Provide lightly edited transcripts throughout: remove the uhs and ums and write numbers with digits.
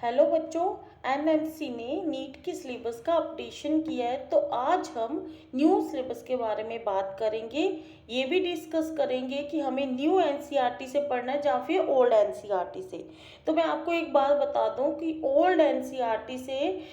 Hello बच्चों, NMC ने NEET की सिलेबस का अपडेशन किया है। तो आज हम न्यू सिलेबस के बारे में बात करेंगे। ये भी डिस्कस करेंगे कि हमें न्यू एनसीईआरटी से पढ़ना है या फिर ओल्ड एनसीईआरटी से। तो मैं आपको एक बात बता दूं कि ओल्ड एनसीईआरटी से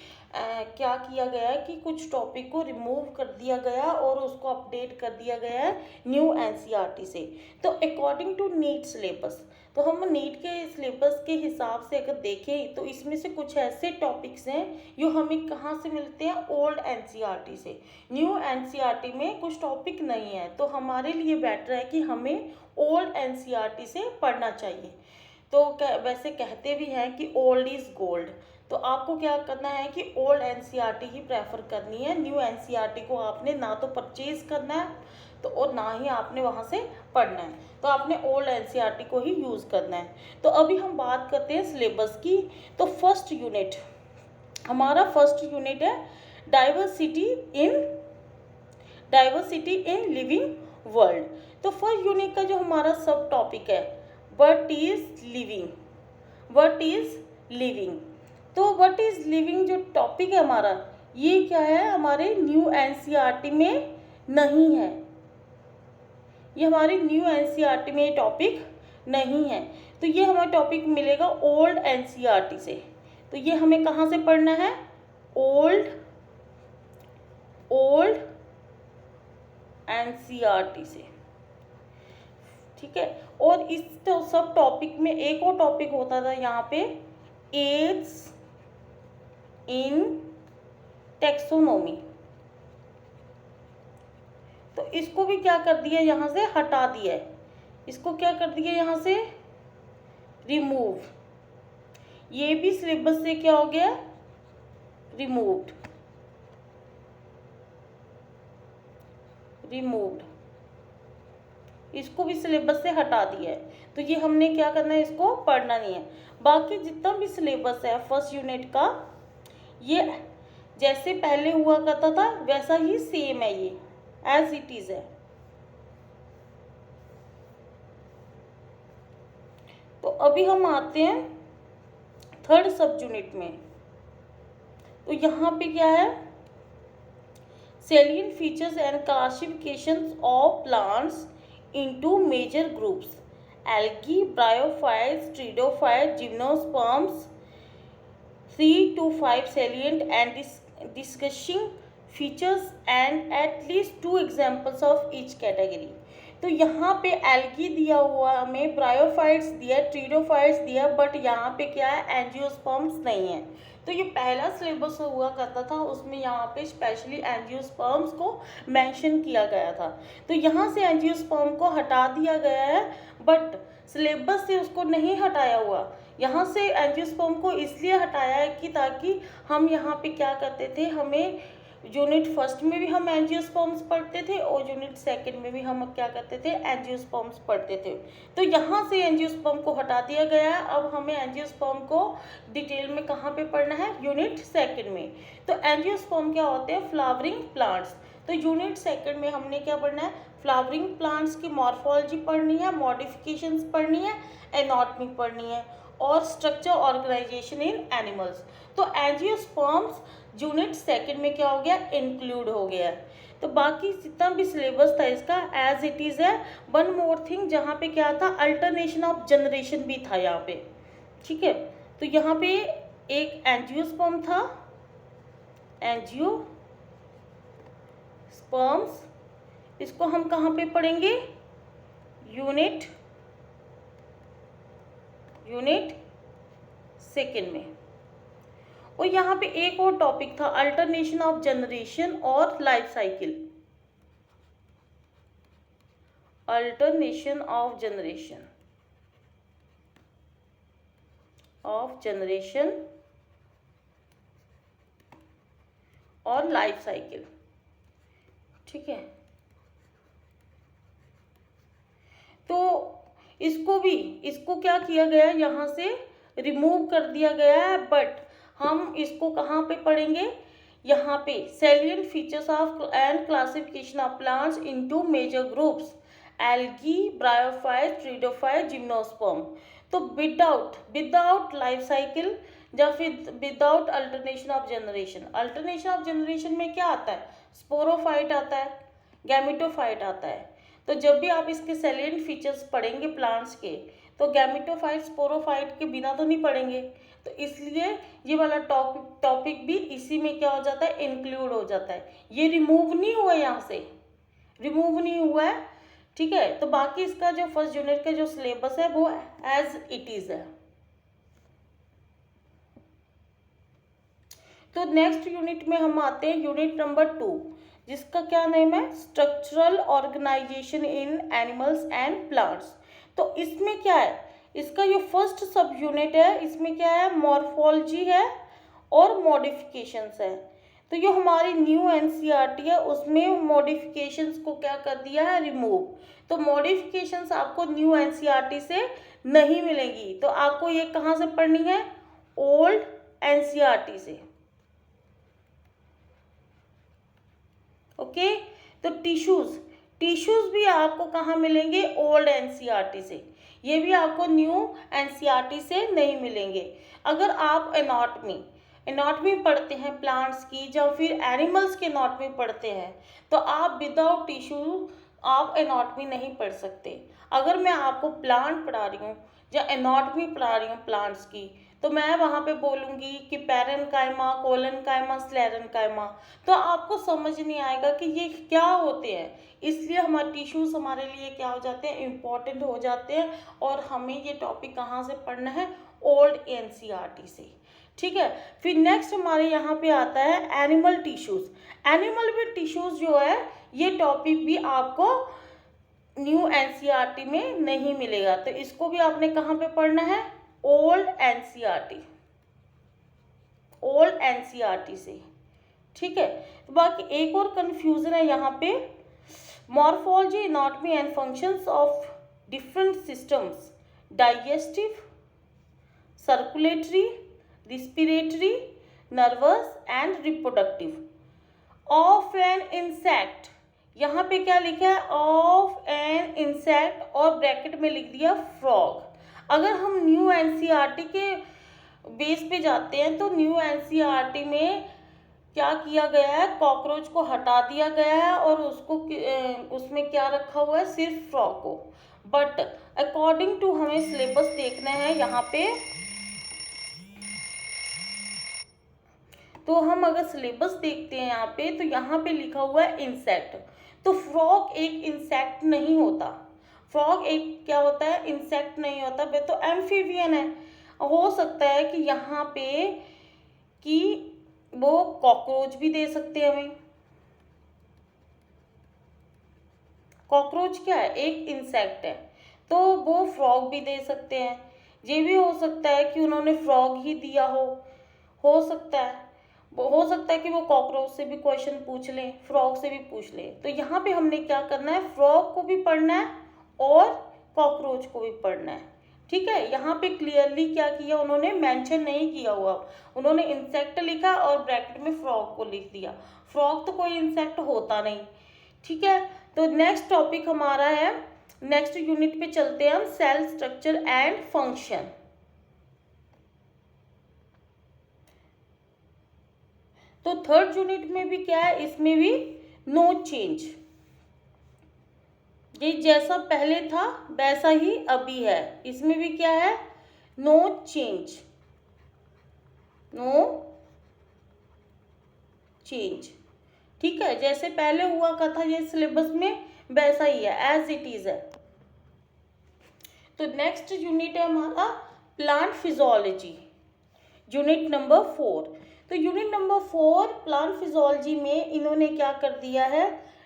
क्या किया गया है कि कुछ टॉपिक को रिमूव कर दिया गया और उसको अपडेट कर दिया गया है न्यू एनसीईआरटी से। तो अकॉर्डिंग टू नीट सिलेबस, तो हम नीट के सिलेबस के हिसाब से अगर देखें तो इसमें से कुछ ऐसे टॉपिक्स हैं जो हमें कहाँ से मिलते हैं, ओल्ड एनसीईआरटी से। न्यू एनसीईआरटी में कुछ टॉपिक नहीं है, तो हमारे लिए बेटर है कि हमें ओल्ड एनसीईआरटी से पढ़ना चाहिए। तो वैसे कहते भी हैं कि ओल्ड इज़ गोल्ड। तो आपको क्या करना है कि ओल्ड एनसीईआरटी ही प्रेफर करनी है। न्यू एनसीईआरटी को आपने ना तो परचेज करना है तो और ना ही आपने वहाँ से पढ़ना है, तो आपने ओल्ड एनसीईआरटी को ही यूज़ करना है। तो अभी हम बात करते हैं सिलेबस की। तो फर्स्ट यूनिट, हमारा फर्स्ट यूनिट है डाइवर्सिटी इन लिविंग वर्ल्ड। तो फर्स्ट यूनिट का जो हमारा सब टॉपिक है, व्हाट इज लिविंग। तो व्हाट इज लिविंग जो टॉपिक है हमारा, ये क्या है, हमारे न्यू एनसीईआरटी में नहीं है। ये हमारे न्यू एनसीईआरटी में ये टॉपिक नहीं है। तो ये हमें टॉपिक मिलेगा ओल्ड एनसीईआरटी से। तो ये हमें कहाँ से पढ़ना है, ओल्ड एनसीईआरटी से, ठीक है। और इस तो सब टॉपिक में एक और टॉपिक होता था यहाँ पे, एड्स इन टैक्सोनॉमी। तो इसको भी क्या कर दिया, यहाँ से हटा दिया है। इसको क्या कर दिया, यहाँ से रिमूव। ये भी सिलेबस से क्या हो गया, रिमूव्ड। इसको भी सिलेबस से हटा दिया है। तो ये हमने क्या करना है, इसको पढ़ना नहीं है। बाकी जितना भी सिलेबस है फर्स्ट यूनिट का, ये जैसे पहले हुआ करता था वैसा ही सेम है, ये एज इट इज है। तो अभी हम आते हैं थर्ड सब यूनिट में। तो यहाँ पे क्या है, salient features and classifications of plants into major groups: algae, bryophytes, pteridophytes, gymnosperms. 3 to 5 salient and discussing features and at least 2 examples of each category. तो यहाँ पे एल्गी दिया हुआ, हमें ब्रायोफाइट्स दिया, ट्रीडोफाइट्स दिया, बट यहाँ पे क्या है, एंजियोस्पर्म्स नहीं है। तो ये पहला सिलेबस हुआ करता था, उसमें यहाँ पे स्पेशली एंजियोस्पर्म्स को मेंशन किया गया था। तो यहाँ से एंजियोस्पर्म को हटा दिया गया है, बट सिलेबस से उसको नहीं हटाया हुआ। यहाँ से एंजियोस्पर्म को इसलिए हटाया है कि ताकि हम यहाँ पे क्या करते थे, हमें यूनिट फर्स्ट में भी हम एंजियोस्पर्म्स पढ़ते थे और यूनिट सेकंड में भी हम क्या करते थे, एंजियोस्पर्म्स पढ़ते थे। तो यहाँ से एंजियोस्पर्म को हटा दिया गया है। अब हमें एंजियोस्पर्म को डिटेल में कहाँ पे पढ़ना है, यूनिट सेकंड में। तो एंजियोस्पर्म क्या होते हैं, फ्लावरिंग प्लांट्स। तो यूनिट सेकंड में हमने क्या पढ़ना है, फ्लावरिंग प्लांट्स की मॉर्फोलॉजी पढ़नी है, मॉडिफिकेशंस पढ़नी है, एनाटॉमी पढ़नी है और स्ट्रक्चर ऑर्गेनाइजेशन इन एनिमल्स। तो एंजियोस्पर्म्स यूनिट सेकंड में क्या हो गया, इंक्लूड हो गया। तो बाकी जितना भी सिलेबस था इसका एज इट इज है। वन मोर थिंग, जहाँ पे क्या था, अल्टरनेशन ऑफ जनरेशन भी था यहाँ पे, ठीक है। तो यहाँ पे एक एंजियोस्पर्म था, एंजियोस्पर्म्स, इसको हम कहाँ पे पढ़ेंगे, यूनिट सेकंड में। और यहाँ पे एक और टॉपिक था, अल्टरनेशन ऑफ जनरेशन और life cycle. Alternation of generation और लाइफ साइकिल, ठीक है। तो इसको क्या किया गया, यहाँ से रिमूव कर दिया गया है, बट हम इसको कहाँ पे पढ़ेंगे, यहाँ पे salient features of and classification of plants into major groups, algae, bryophyte, pteridophyte, gymnosperm. तो विदाउट लाइफ साइकिल या फिर without alternation of generation. Alternation of generation में क्या आता है? स्पोरोफाइट आता है, गैमेटोफाइट आता है। तो जब भी आप इसके सैलिएंट फीचर्स पढ़ेंगे प्लांट्स के, तो गैमेटोफाइट स्पोरोफाइट के बिना तो नहीं पढ़ेंगे। तो इसलिए ये वाला टॉपिक भी इसी में क्या हो जाता है? इंक्लूड हो जाता है। ये रिमूव नहीं हुआ, यहाँ से रिमूव नहीं हुआ है, ठीक है। तो बाकी इसका जो फर्स्ट यूनिट का जो सिलेबस है वो एज इट इज है। तो नेक्स्ट यूनिट में हम आते हैं यूनिट नंबर 2, जिसका क्या नेम है? Structural organisation in animals and plants. तो इसमें क्या है? इसका जो फर्स्ट सब यूनिट है, इसमें क्या है? मॉर्फोलॉजी है और मॉडिफिकेशंस है। तो जो हमारी न्यू एनसीईआरटी है उसमें मॉडिफिकेशंस को क्या कर दिया है? रिमूव। तो मॉडिफिकेशंस आपको न्यू एनसीईआरटी से नहीं मिलेंगी, तो आपको ये कहाँ से पढ़नी है? ओल्ड एनसीईआरटी से। ओके। तो टिश्यूज भी आपको कहाँ मिलेंगे? ओल्ड एनसीईआरटी से। ये भी आपको न्यू एनसीईआरटी से नहीं मिलेंगे। अगर आप एनाटॉमी पढ़ते हैं प्लांट्स की, या फिर एनिमल्स के एनाटॉमी पढ़ते हैं, तो आप विदाउट टिश्यू आप एनाटॉमी नहीं पढ़ सकते। अगर मैं आपको प्लांट पढ़ा रही हूँ या एनाटॉमी पढ़ा रही हूँ प्लांट्स की, तो मैं वहाँ पे बोलूँगी कि पैरेनकाइमा, कोलेनकाइमा, स्क्लेरेनकाइमा, तो आपको समझ नहीं आएगा कि ये क्या होते हैं। इसलिए हमारे टिश्यूज हमारे लिए क्या हो जाते हैं? इम्पॉर्टेंट हो जाते हैं। और हमें ये टॉपिक कहाँ से पढ़ना है? ओल्ड एनसीईआरटी से, ठीक है। फिर नेक्स्ट हमारे यहाँ पे आता है एनिमल टिश्यूज। एनिमल में टिश्यूज जो है, ये टॉपिक भी आपको न्यू एनसीईआरटी में नहीं मिलेगा। तो इसको भी आपने कहाँ पे पढ़ना है? ओल्ड एनसीईआरटी से, ठीक है। तो बाकी एक और कंफ्यूजन है यहाँ पे, morphology, anatomy and functions of different systems, digestive, circulatory, respiratory, nervous and reproductive of an insect. यहाँ पे क्या लिखा है? ऑफ एन इंसेक्ट, और ब्रैकेट में लिख दिया फ्रॉग। अगर हम न्यू एनसीईआरटी के बेस पे जाते हैं, तो न्यू एनसीईआरटी में क्या किया गया है? कॉकरोच को हटा दिया गया है और उसमें क्या रखा हुआ है? सिर्फ फ्रॉग को। बट अकॉर्डिंग टू हमें सिलेबस देखना है यहाँ पे, तो हम अगर सिलेबस देखते हैं यहाँ पे, तो यहाँ पे लिखा हुआ है इंसेक्ट। तो फ्रॉग एक इंसेक्ट नहीं होता। फ्रॉग एक क्या होता है? इंसेक्ट नहीं होता, वे तो एम्फीबियन है। हो सकता है कि यहाँ पे कि वो कॉकरोच भी दे सकते हैं हमें। कॉकरोच क्या है? एक इंसेक्ट है, तो वो फ्रॉग भी दे सकते हैं। ये भी हो सकता है कि उन्होंने फ्रॉग ही दिया हो सकता है। हो सकता है कि वो कॉकरोच से भी क्वेश्चन पूछ लें, फ्रॉग से भी पूछ लें। तो यहाँ पे हमने क्या करना है? फ्रॉग को भी पढ़ना है और कॉकरोच को भी पढ़ना है, ठीक है। यहाँ पे क्लियरली क्या किया उन्होंने? मेंशन नहीं किया हुआ, उन्होंने इंसेक्ट लिखा और ब्रैकेट में फ्रॉग को लिख दिया। फ्रॉग तो कोई इंसेक्ट होता नहीं, ठीक है। तो नेक्स्ट टॉपिक हमारा है, नेक्स्ट यूनिट पे चलते हैं हम, सेल स्ट्रक्चर एंड फंक्शन। तो थर्ड यूनिट में भी क्या है? इसमें भी नो चेंज। ये जैसा पहले था वैसा ही अभी है। इसमें भी क्या है? नो चेंज, ठीक है। जैसे पहले हुआ का था ये सिलेबस में, वैसा ही है, एज इट इज है। तो नेक्स्ट यूनिट है हमारा प्लांट फिजियोलॉजी, यूनिट नंबर 4। तो यूनिट नंबर 4 प्लांट फिजियोलॉजी में इन्होंने क्या कर दिया है?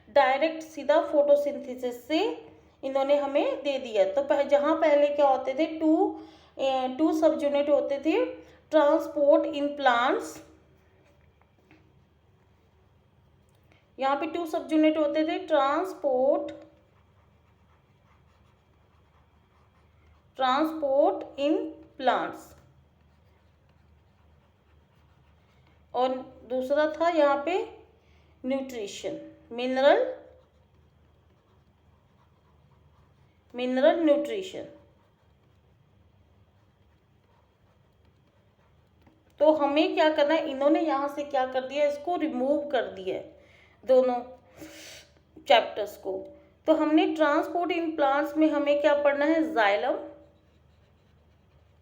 डायरेक्ट सीधा फोटोसिंथेसिस से इन्होंने हमें दे दिया। तो जहाँ पहले क्या होते थे? टू सब यूनिट होते थे, ट्रांसपोर्ट इन प्लांट्स। यहाँ पे 2 सब यूनिट होते थे, ट्रांसपोर्ट इन प्लांट्स, और दूसरा था यहाँ पे न्यूट्रिशन, मिनरल मिनरल न्यूट्रिशन। तो हमें क्या करना है, इन्होंने यहाँ से क्या कर दिया, इसको रिमूव कर दिया है दोनों चैप्टर्स को। तो हमने ट्रांसपोर्ट इन प्लांट्स में हमें क्या पढ़ना है, जाइलम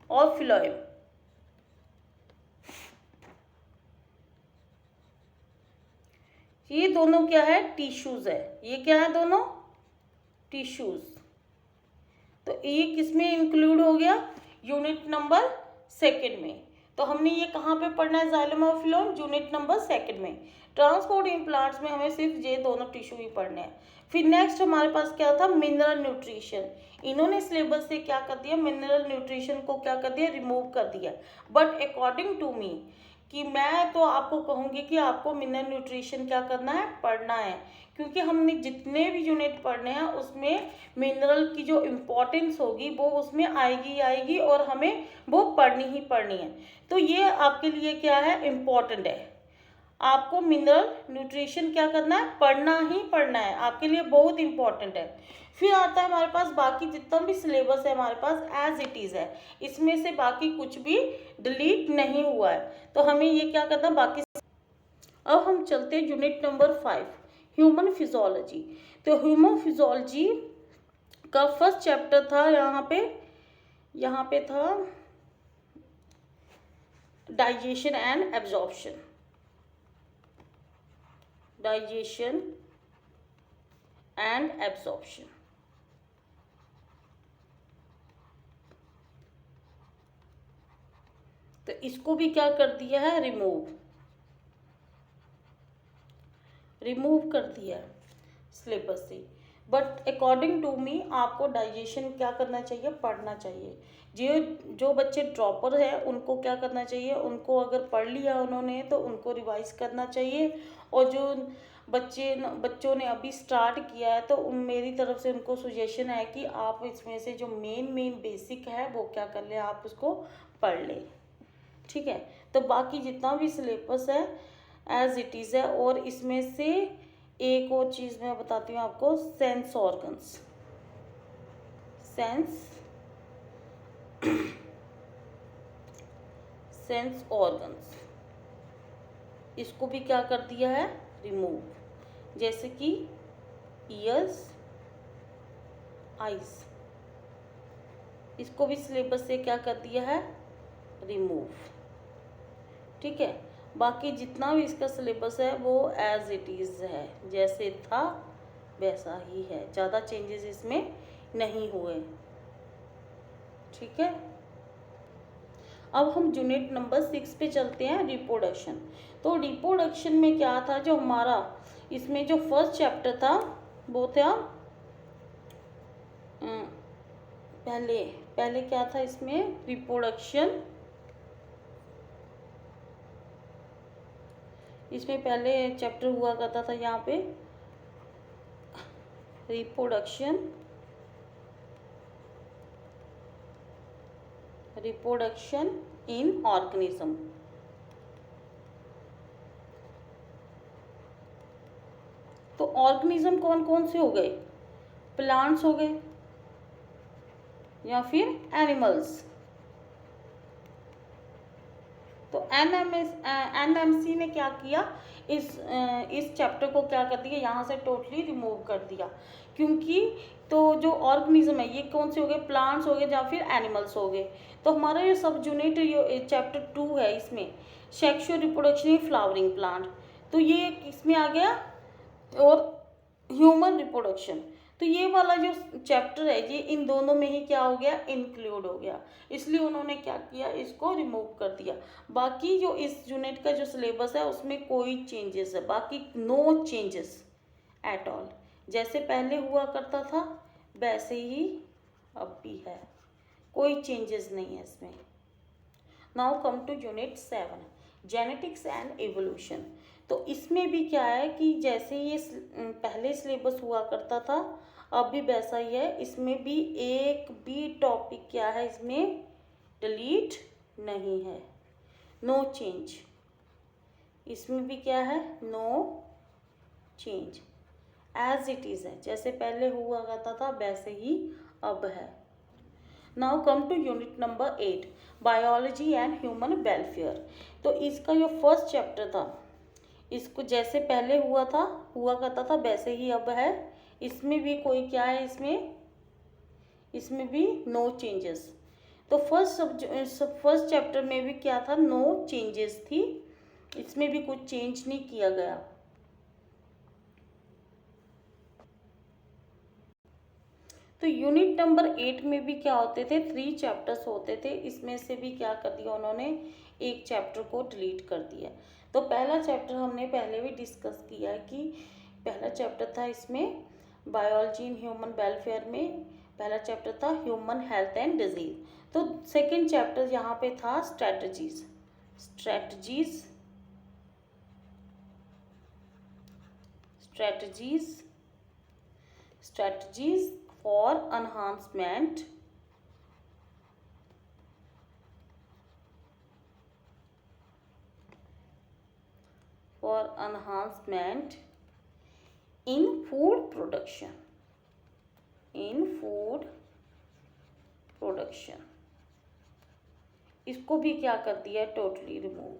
और फिलोएम। ये दोनों क्या है, टिश्यूज है। ये क्या है, दोनों टिश्यूज। तो ये किसमें इंक्लूड हो गया, यूनिट नंबर 2 में। तो हमने ये कहाँ पे पढ़ना है, जाइलम और फिलोएम, यूनिट नंबर 2 में। ट्रांसपोर्ट इन प्लांट्स में हमें सिर्फ ये दोनों टिश्यू ही पढ़ने हैं। फिर नेक्स्ट हमारे पास क्या था, मिनरल न्यूट्रिशन। इन्होंने सिलेबस से क्या कर दिया, मिनरल न्यूट्रिशन को क्या कर दिया, रिमूव कर दिया। बट अकॉर्डिंग टू मी, कि मैं तो आपको कहूँगी कि आपको मिनरल न्यूट्रिशन क्या करना है, पढ़ना है। क्योंकि हमने जितने भी यूनिट पढ़ने हैं उसमें मिनरल की जो इम्पोर्टेंस होगी वो उसमें आएगी और हमें वो पढ़नी ही पढ़नी है। तो ये आपके लिए क्या है, इम्पोर्टेंट है। आपको मिनरल न्यूट्रिशन क्या करना है, पढ़ना ही पढ़ना है, आपके लिए बहुत इंपॉर्टेंट है। फिर आता है हमारे पास बाकी जितना भी सिलेबस है हमारे पास एज इट इज़ है, इसमें से बाकी कुछ भी डिलीट नहीं हुआ है। तो हमें ये क्या करना है बाकी। अब हम चलते हैं यूनिट नंबर 5, ह्यूमन फिजियोलॉजी। तो ह्यूमन फिजियोलॉजी का फर्स्ट चैप्टर था यहाँ पे था digestion and absorption. Digestion and absorption. तो इसको भी क्या कर दिया है, रिमूव कर दिया है सिलेबस से। बट अकॉर्डिंग टू मी आपको डाइजेशन क्या करना चाहिए, पढ़ना चाहिए। जो बच्चे ड्रॉपर हैं उनको क्या करना चाहिए, उनको अगर पढ़ लिया उन्होंने तो उनको रिवाइज करना चाहिए। और जो बच्चों ने अभी स्टार्ट किया है तो मेरी तरफ से उनको सुजेशन है कि आप इसमें से जो मेन बेसिक है वो क्या कर ले, आप उसको पढ़ लें। ठीक है, तो बाकी जितना भी सिलेबस है एज इट इज़ है। और इसमें से एक और चीज़ मैं बताती हूँ आपको, सेंस ऑर्गन्स, इसको भी क्या कर दिया है, रिमूव। जैसे कि ईयर्स, आइज, इसको भी सिलेबस से क्या कर दिया है, रिमूव। ठीक है, बाकी जितना भी इसका सिलेबस है वो एज इट इज़ है, जैसे था वैसा ही है, ज़्यादा चेंजेस इसमें नहीं हुए। ठीक है, अब हम यूनिट नंबर 6 पे चलते हैं, रिप्रोडक्शन। तो रिप्रोडक्शन में क्या था, जो हमारा इसमें जो फर्स्ट चैप्टर था वो था पहले क्या था इसमें, रिप्रोडक्शन। इसमें पहले चैप्टर हुआ करता था यहाँ पे रिप्रोडक्शन इन ऑर्गेनिज्म। तो ऑर्गेनिज्म कौन कौन से हो गए, प्लांट्स हो गए या फिर एनिमल्स। तो एनएमसी ने क्या किया, इस चैप्टर को क्या कर दिया, यहाँ से टोटली रिमूव कर दिया। क्योंकि तो जो ऑर्गेनिज्म है ये कौन से हो गए, प्लांट्स हो गए या फिर एनिमल्स हो गए। तो हमारा ये सब यूनिट चैप्टर 2 है, इसमें sexual reproduction in flowering plant, तो ये इसमें आ गया। और ह्यूमन रिप्रोडक्शन, तो ये वाला जो चैप्टर है ये इन दोनों में ही क्या हो गया, इंक्लूड हो गया, इसलिए उन्होंने क्या किया, इसको रिमूव कर दिया। बाकी जो इस यूनिट का जो सिलेबस है उसमें कोई चेंजेस है, बाकी नो चेंजेस एट ऑल, जैसे पहले हुआ करता था वैसे ही अब भी है, कोई चेंजेस नहीं है इसमें। Now come to unit 7, genetics and evolution. तो इसमें भी क्या है कि जैसे ये पहले सिलेबस हुआ करता था अब भी वैसा ही है, इसमें भी एक भी टॉपिक क्या है इसमें डिलीट नहीं है, नो चेंज। इसमें भी क्या है, no change, as it is है, जैसे पहले हुआ करता था वैसे ही अब है। Now come to unit number 8, biology and human welfare. तो इसका जो फर्स्ट चैप्टर था, इसको जैसे पहले हुआ करता था वैसे ही अब है। इसमें भी कोई क्या है, इसमें भी नो चेंजेस। तो फर्स्ट चैप्टर में भी क्या था, नो चेंजेस थी, इसमें भी कुछ चेंज नहीं किया गया। तो यूनिट नंबर 8 में भी क्या होते थे, 3 चैप्टर्स होते थे, इसमें से भी क्या कर दिया उन्होंने, एक चैप्टर को डिलीट कर दिया। तो पहला चैप्टर हमने पहले भी डिस्कस किया कि पहला चैप्टर था इसमें बायोलॉजी इन ह्यूमन वेलफेयर में, पहला चैप्टर था ह्यूमन हेल्थ एंड डिजीज। तो सेकेंड चैप्टर यहाँ पे था strategies for enhancement in food production इसको भी क्या कर दिया है, टोटली रिमूव,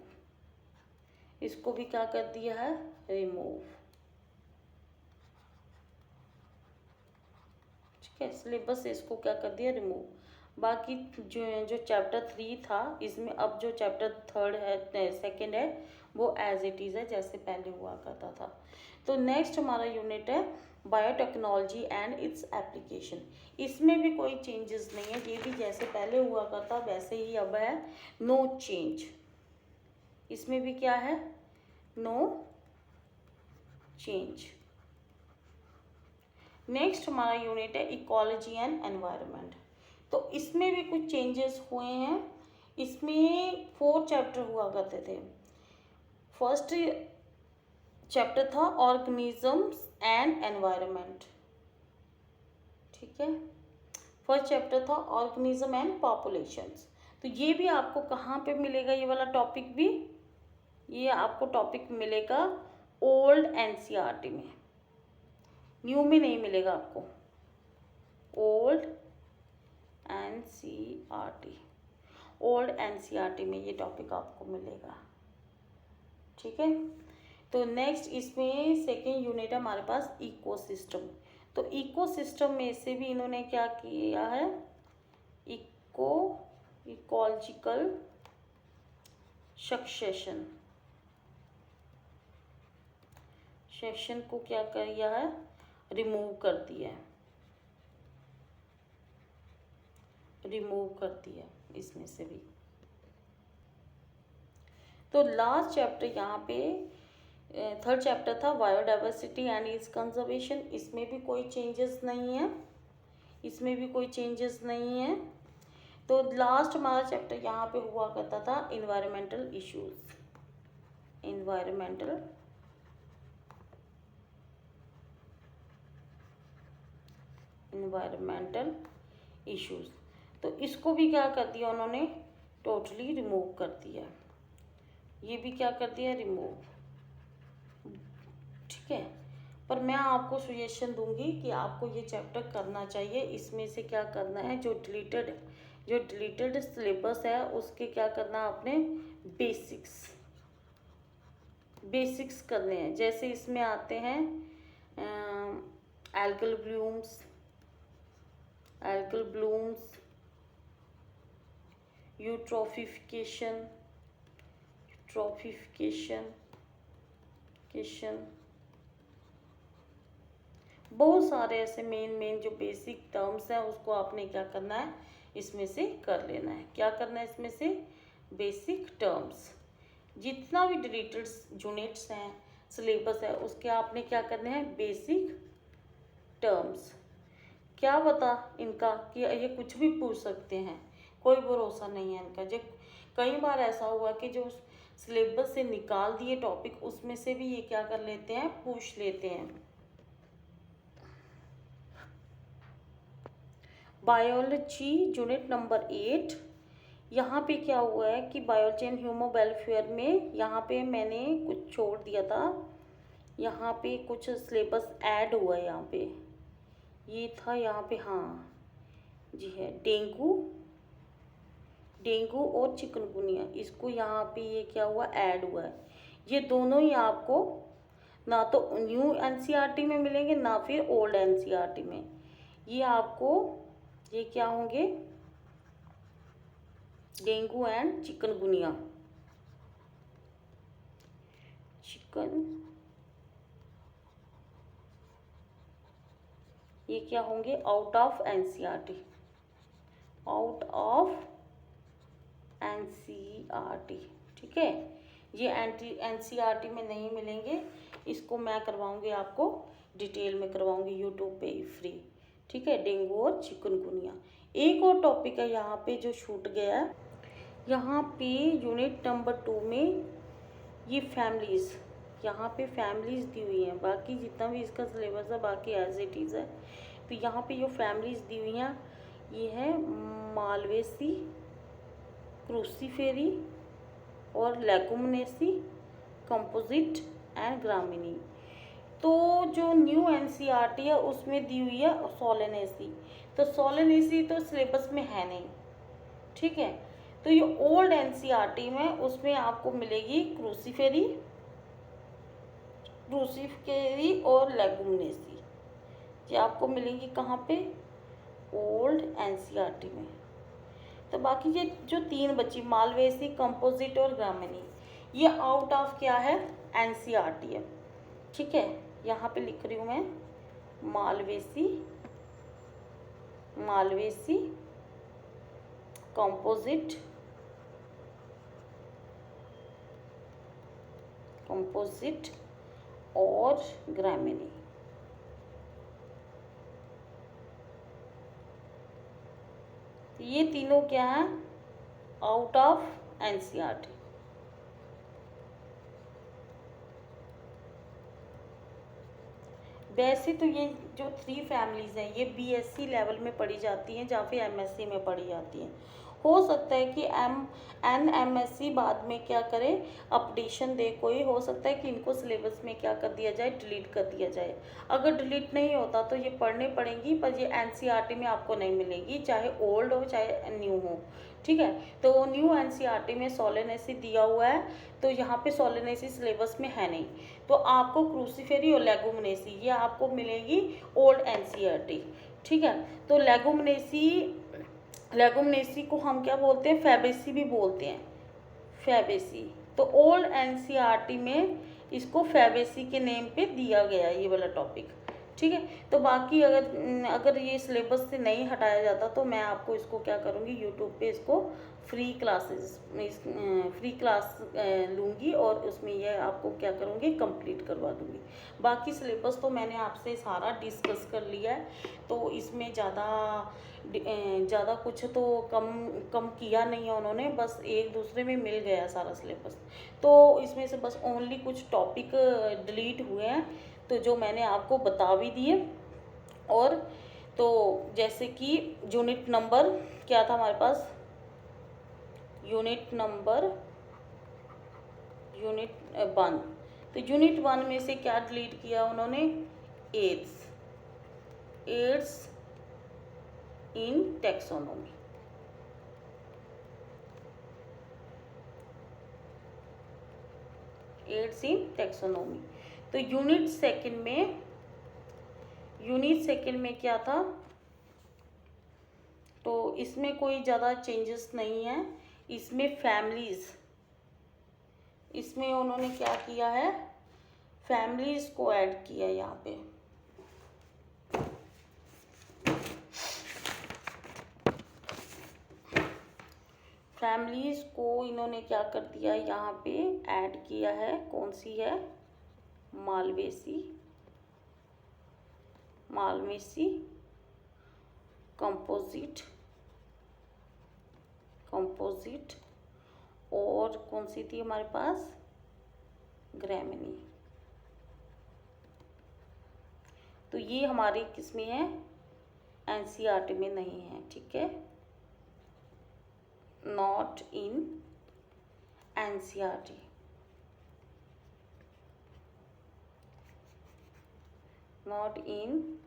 इसको भी क्या कर दिया है, रिमूव। ठीक है, सिलेबस से इसको क्या कर दिया, रिमूव। बाकी जो चैप्टर 3 था, इसमें अब जो चैप्टर 3 है, सेकंड है, वो एज इट इज़ है जैसे पहले हुआ करता था। तो नेक्स्ट हमारा यूनिट है बायोटेक्नोलॉजी एंड इट्स एप्लीकेशन। इसमें भी कोई चेंजेस नहीं है, ये भी जैसे पहले हुआ करता वैसे ही अब है, नो चेंज। इसमें भी क्या है, नो चेंज। नेक्स्ट हमारा यूनिट है इकोलॉजी एंड एनवायरनमेंट। तो इसमें भी कुछ चेंजेस हुए हैं। इसमें 4 चैप्टर हुआ करते थे। फर्स्ट चैप्टर था ऑर्गेनिजम्स एंड एनवायरनमेंट। ठीक है, फर्स्ट चैप्टर था ऑर्गेनिज्म एंड पॉपुलेशंस। तो ये भी आपको कहाँ पे मिलेगा, ये वाला टॉपिक भी, ये आपको टॉपिक मिलेगा ओल्ड एनसीईआरटी में, न्यू में नहीं मिलेगा आपको। ओल्ड एनसीईआरटी में ये टॉपिक आपको मिलेगा। ठीक है, तो नेक्स्ट इसमें सेकेंड यूनिट है हमारे पास इकोसिस्टम। तो इकोसिस्टम में से भी इन्होंने क्या किया है, इकोलॉजिकल सेक्शन को क्या किया है, रिमूव कर दिया इसमें से भी। तो लास्ट चैप्टर यहाँ पे थर्ड चैप्टर था बायोडाइवर्सिटी एंड इट्स कंजर्वेशन। इसमें भी कोई चेंजेस नहीं है, तो लास्ट हमारा चैप्टर यहाँ पे हुआ करता था इन्वायरमेंटल इश्यूज। तो इसको भी क्या कर दिया उन्होंने, टोटली रिमूव कर दिया। ये भी क्या कर दिया, रिमूव। ठीक है, पर मैं आपको सजेशन दूंगी कि आपको ये चैप्टर करना चाहिए। इसमें से क्या करना है, जो डिलीटेड सिलेबस है उसके क्या करना है आपने, बेसिक्स करने हैं। जैसे इसमें आते हैं एल्गल ब्लूम्स, यूट्रोफिकेशन, बहुत सारे ऐसे मेन जो बेसिक टर्म्स हैं उसको आपने क्या करना है, इसमें से कर लेना है। क्या करना है, इसमें से बेसिक टर्म्स, जितना भी डिलीटेड यूनिट्स हैं, सिलेबस है, उसके आपने क्या करने हैं, बेसिक टर्म्स। क्या पता इनका कि ये कुछ भी पूछ सकते हैं, कोई भरोसा नहीं है इनका। जब कई बार ऐसा हुआ कि जो सिलेबस से निकाल दिए टॉपिक, उसमें से भी ये क्या कर लेते हैं, पूछ लेते हैं। बायोलॉजी यूनिट नंबर 8, यहाँ पे क्या हुआ है कि बायोलॉजी एंड ह्यूमन वेलफेयर में यहाँ पे मैंने कुछ छोड़ दिया था, यहाँ पे कुछ सिलेबस ऐड हुआ है। यहाँ पे ये था, यहाँ पे हाँ, जी है डेंगू, डेंगू और चिकनगुनिया, इसको यहाँ पे ये क्या हुआ, ऐड हुआ है। ये दोनों ही आपको ना तो न्यू एनसीईआरटी में मिलेंगे ना फिर ओल्ड एनसीईआरटी में। ये आपको ये क्या होंगे, डेंगू एंड चिकनगुनिया, ये क्या होंगे, out of NCERT, out of NCERT. ठीक है, ये एनसीईआरटी में नहीं मिलेंगे, इसको मैं करवाऊंगी आपको डिटेल में करवाऊंगी यूट्यूब पे ही फ्री। ठीक है, डेंगू और चिकनगुनिया। एक और टॉपिक है यहाँ पे जो छूट गया है, यहाँ पे यूनिट नंबर 2 में ये फैमिलीज़, यहाँ पे फैमिलीज़ दी हुई हैं, बाकी जितना भी इसका सिलेबस है बाकी एज इट इज़ है। तो यहाँ पे जो फैमिलीज़ दी हुई हैं ये है मालवेसी, क्रूसीफेरी और लेगुमिनेसी, कंपोजिट एंड ग्रामिनी। तो जो न्यू एनसीईआरटी है उसमें दी हुई है सोलेनेसी, तो सोलेनेसी तो सिलेबस में है नहीं। ठीक है, तो ये ओल्ड एनसीईआरटी में उसमें आपको मिलेगी क्रूसीफेरी, और लेगुमिनेसी, ये आपको मिलेंगी कहाँ पे, ओल्ड एनसीईआरटी में। तो बाकी ये जो तीन बची मालवेसी, कंपोजिट और ग्रामिनी, ये आउट ऑफ क्या है, एनसीईआरटी है। ठीक है, यहाँ पे लिख रही हूँ मैं मालवेसी, कंपोजिट और ग्रामिनी। ये तीनों क्या है, आउट ऑफ एनसीईआरटी। वैसे तो ये जो 3 फैमिलीज़ हैं ये बीएससी लेवल में पढ़ी जाती हैं या फिर एमएससी में पढ़ी जाती हैं। हो सकता है कि एनएमएससी बाद में क्या करे, अपडेशन दे कोई, हो सकता है कि इनको सिलेबस में क्या कर दिया जाए, डिलीट कर दिया जाए। अगर डिलीट नहीं होता तो ये पढ़ने पड़ेंगी, पर ये एनसीईआरटी में आपको नहीं मिलेगी, चाहे ओल्ड हो चाहे न्यू हो। ठीक है, तो न्यू एनसीईआरटी में सोलेनेसी दिया हुआ है, तो यहाँ पे सोलेनेसी सिलेबस में है नहीं, तो आपको क्रूसीफेरी और लेगुमिनेसी ये आपको मिलेगी ओल्ड एनसीईआरटी। ठीक है, तो लेगुमिनेसी को हम क्या बोलते हैं, फैबेसी भी बोलते हैं, फैबेसी। तो ओल्ड एनसीईआरटी में इसको फैबेसी के नेम पे दिया गया है ये वाला टॉपिक। ठीक है, तो बाकी अगर ये सिलेबस से नहीं हटाया जाता तो मैं आपको इसको क्या करूँगी, यूट्यूब पे इसको फ्री क्लास लूँगी और उसमें ये आपको क्या करूँगी, कंप्लीट करवा दूँगी। बाकी सिलेबस तो मैंने आपसे सारा डिस्कस कर लिया है, तो इसमें ज़्यादा कुछ तो कम किया नहीं है उन्होंने, बस एक दूसरे में मिल गया सारा सिलेबस। तो इसमें से बस ओनली कुछ टॉपिक डिलीट हुए हैं, तो जो मैंने आपको बता भी दिए। और तो जैसे कि यूनिट नंबर क्या था हमारे पास, यूनिट 1, तो यूनिट 1 में से क्या डिलीट किया उन्होंने, एड्स इन टैक्सोनॉमी। एड्स इन टैक्सोनॉमी। तो यूनिट सेकंड में क्या था, तो इसमें कोई ज़्यादा चेंजेस नहीं है। इसमें फैमिलीज़, इसमें उन्होंने क्या किया है, फैमिलीज़ को ऐड किया यहाँ पे। फैमिलीज़ को इन्होंने क्या कर दिया, यहाँ पे ऐड किया है, कौन सी है, मालवेसी, कंपोजिट और कौन सी थी हमारे पास, ग्रामिनी। तो ये हमारे किस में है, एनसीईआरटी में नहीं है। ठीक है, not in NCERT, not in